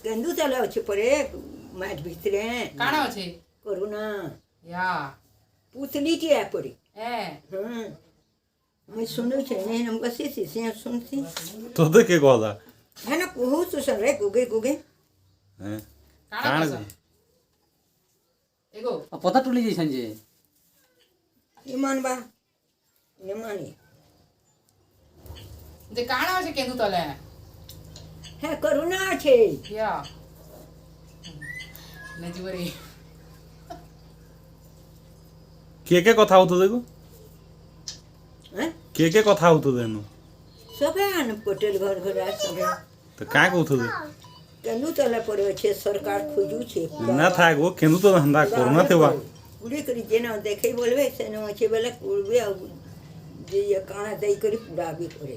କେନ୍ଦୁ ତାହେଲେ ଅଛି ପରେ ମାଟ ଭିତରେ କାଣା ଅଛେ କରୁନା ୟା ପୁତଲିଟିଏ ପରି ଏ ହଁ ମୁଇଁ ଶୁଣୁଛେ ନେଇ ବସିଛି ସିଏ ଶୁଣୁଛି ତୋତେ କିଏ କହଲା ହେ ନା କହୁଛୁ ସରେ ଗୁଗେ ଗୁଗେ ହେଁ କାଣା କାଣା କସ ଏଗୋ ପତା ଟୁଲି ଯାଇଛନ୍ ଯେ ଇମାନ ବା ନେମାନି ଯେ କାଣା ଅଛେ କେନ୍ଦୁ ତଲେ ହେ କରୁନା ଅଛି ୟା ନେଯିବରେ କିଏ କଥା ହଉଥିବେ ଗো হ্যাঁ କିଏ କଥା ହଉଥିବେ ନ সবে আন পটেল ঘর ঘর সবে ତ କାଁ କହୁଥିବେ কেন্দু তলে পড়ে আছে সরকার খুঁজুছে ନା ଥାଏ ଗୋ କିନ୍ତୁ ତ ହେନ୍ତା କରୁନଥିବା পুড়ি করে যেন দেখে বলবে সেন আছে বেলে পুড়বে আর যে কাଣା দেই করে পুড়াবি করে